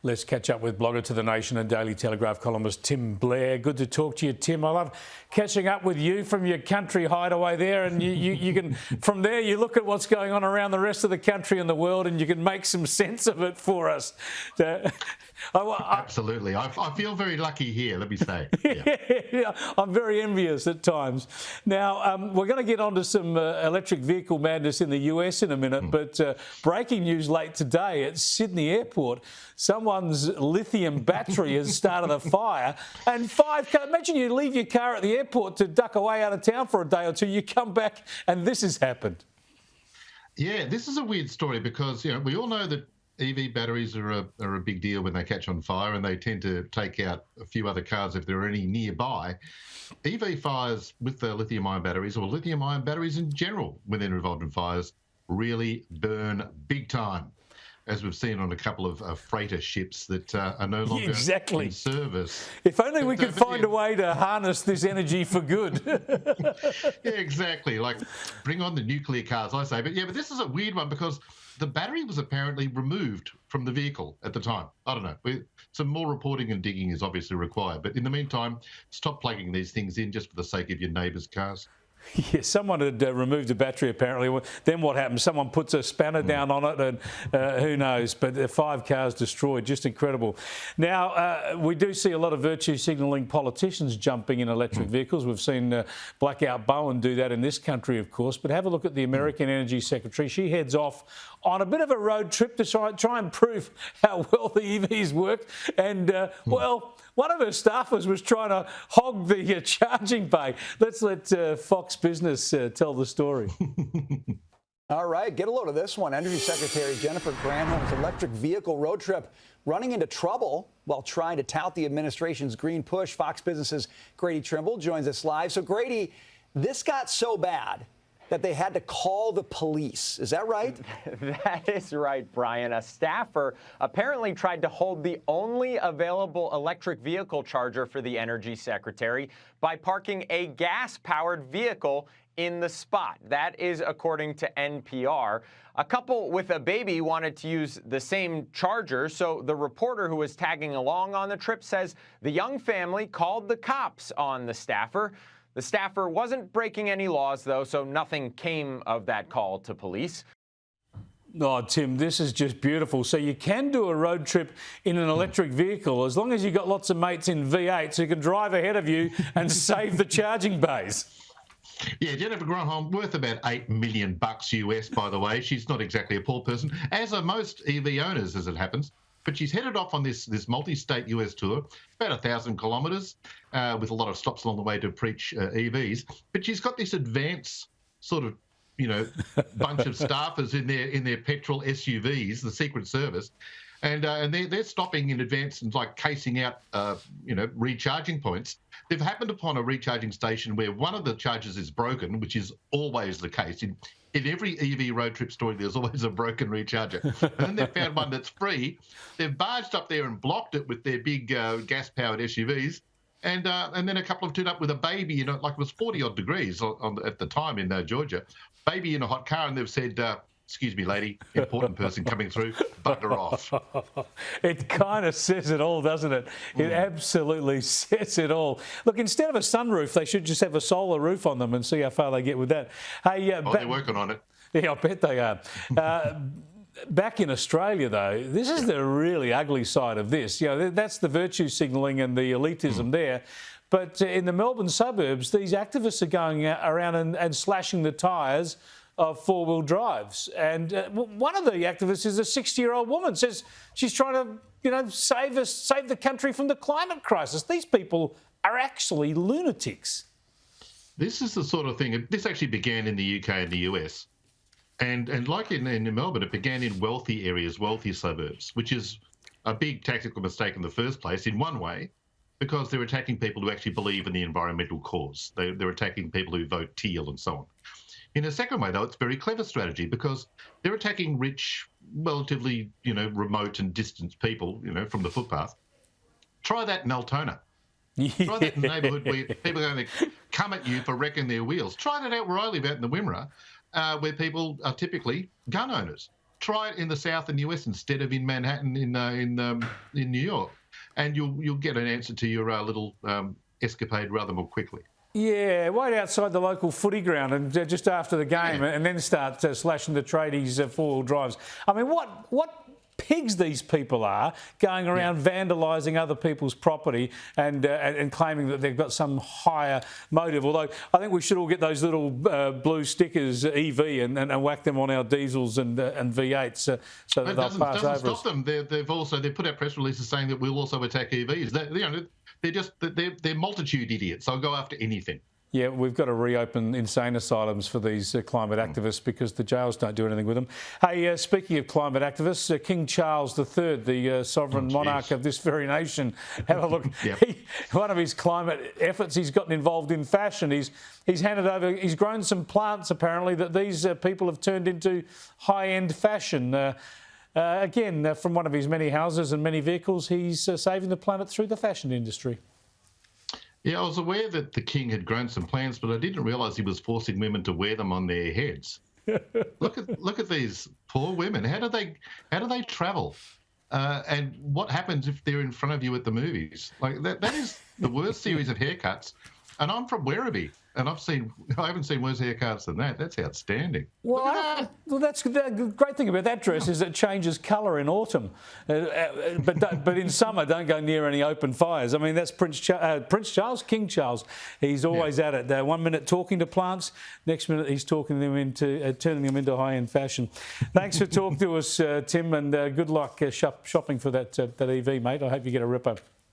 Let's catch up with blogger to The Nation and Daily Telegraph columnist Tim Blair. Good to talk to you, Tim. I love catching up with you from your country hideaway there, and you can, from there, you look at what's going on around the rest of the country and the world, and you can make some sense of it for us. Absolutely. I feel very lucky here, let me say. Yeah, I'm very envious at times. Now, we're going to get onto some electric vehicle madness in the US in a minute, but breaking news late today at Sydney Airport, someone's lithium battery has started a fire, and imagine you leave your car at the airport to duck away out of town for a day or two, you come back and this has happened. Yeah, this is a weird story because, we all know that EV batteries are a big deal when they catch on fire, and they tend to take out a few other cars if there are any nearby. EV fires with the lithium-ion batteries, or lithium-ion batteries in general, when they're involved in fires, really burn big time, as we've seen on a couple of freighter ships that are no longer in service. If only we could find a way to harness this energy for good. Yeah, exactly. Like, bring on the nuclear cars, I say. But this is a weird one because the battery was apparently removed from the vehicle at the time. I don't know. Some more reporting and digging is obviously required. But in the meantime, stop plugging these things in just for the sake of your neighbours' cars. Yeah, someone had removed the battery apparently. Then what happens? Someone puts a spanner down on it and who knows, but 5 cars destroyed. Just incredible. Now, we do see a lot of virtue signalling politicians jumping in electric vehicles. We've seen Blackout Bowen do that in this country, of course, but have a look at the American Energy Secretary. She heads off on a bit of a road trip to try and prove how well the EVs work. And, one of her staffers was trying to hog the charging bay. Let's let Fox Business tell the story. All right, get a load of this one. Energy Secretary Jennifer Granholm's electric vehicle road trip running into trouble while trying to tout the administration's green push. Fox Business's Grady Trimble joins us live. So, Grady, this got so bad that they had to call the police. Is that right? That is right, Brian. A staffer apparently tried to hold the only available electric vehicle charger for the Energy Secretary by parking a gas-powered vehicle in the spot. That is according to NPR. A couple with a baby wanted to use the same charger, so the reporter who was tagging along on the trip says the young family called the cops on the staffer. The staffer wasn't breaking any laws, though, so nothing came of that call to police. Oh, Tim, this is just beautiful. So you can do a road trip in an electric vehicle as long as you've got lots of mates in V8 who can drive ahead of you and save the charging bays. Yeah, Jennifer Granholm, worth about $8 million US, by the way. She's not exactly a poor person, as are most EV owners, as it happens. But she's headed off on this multi-state US tour, about 1,000 kilometres, with a lot of stops along the way to preach EVs. But she's got this advanced sort of, bunch of staffers in their petrol SUVs, the Secret Service, and they're stopping in advance and like casing out, recharging points. They've happened upon a recharging station where one of the chargers is broken, which is always the case. In every EV road trip story, there's always a broken recharger. And then they've found one that's free. They've barged up there and blocked it with their big gas-powered SUVs. And then a couple have turned up with a baby, like it was 40-odd degrees at the time in Georgia. Baby in a hot car, and they've said, excuse me, lady, important person coming through, bugger off. It kind of says it all, doesn't it? It absolutely says it all. Look, instead of a sunroof, they should just have a solar roof on them and see how far they get with that. Hey, they're working on it. Yeah, I bet they are. Back in Australia, though, this is the really ugly side of this. That's the virtue signalling and the elitism there. But in the Melbourne suburbs, these activists are going around and slashing the tyres of four-wheel drives. And one of the activists is a 60-year-old woman, says she's trying to, save the country from the climate crisis. These people are actually lunatics. This is the sort of thing, this actually began in the UK and the US. And like in Melbourne, it began in wealthy areas, wealthy suburbs, which is a big tactical mistake in the first place, in one way, because they're attacking people who actually believe in the environmental cause. They're attacking people who vote teal and so on. In a second way, though, it's a very clever strategy because they're attacking rich, relatively, remote and distant people, from the footpath. Try that in Altona. Try that in a neighbourhood where people are going to come at you for wrecking their wheels. Try that out where I live, out in the Wimmera, where people are typically gun owners. Try it in the southern US instead of in Manhattan in New York, and you'll get an answer to your little escapade rather more quickly. Yeah, wait outside the local footy ground and just after the game, and then start slashing the tradies' four-wheel drives. I mean, what pigs these people are, going around vandalising other people's property and claiming that they've got some higher motive. Although I think we should all get those little blue stickers, EV, and whack them on our diesels and V8s so that they'll pass over us. It doesn't stop them. They've put out press releases saying that we'll also attack EVs. They're multitude idiots. They'll go after anything. Yeah, we've got to reopen insane asylums for these climate activists because the jails don't do anything with them. Hey, speaking of climate activists, King Charles III, the sovereign monarch of this very nation, have a look. Yep. One of his climate efforts, he's gotten involved in fashion. He's handed over. He's grown some plants apparently that these people have turned into high-end fashion. Again, from one of his many houses and many vehicles, he's saving the planet through the fashion industry. Yeah, I was aware that the king had grown some plants, but I didn't realise he was forcing women to wear them on their heads. Look at these poor women. How do they travel? And what happens if they're in front of you at the movies? Like that is the worst series of haircuts. And I'm from Werribee, and I haven't seen worse haircuts than that. That's outstanding. Well, that's the great thing about that dress is it changes colour in autumn, but in summer don't go near any open fires. I mean that's Prince Charles, King Charles. He's always at it. 1 minute talking to plants, next minute he's turning them into high-end fashion. Thanks for talking to us, Tim, and good luck shopping for that EV, mate. I hope you get a ripper.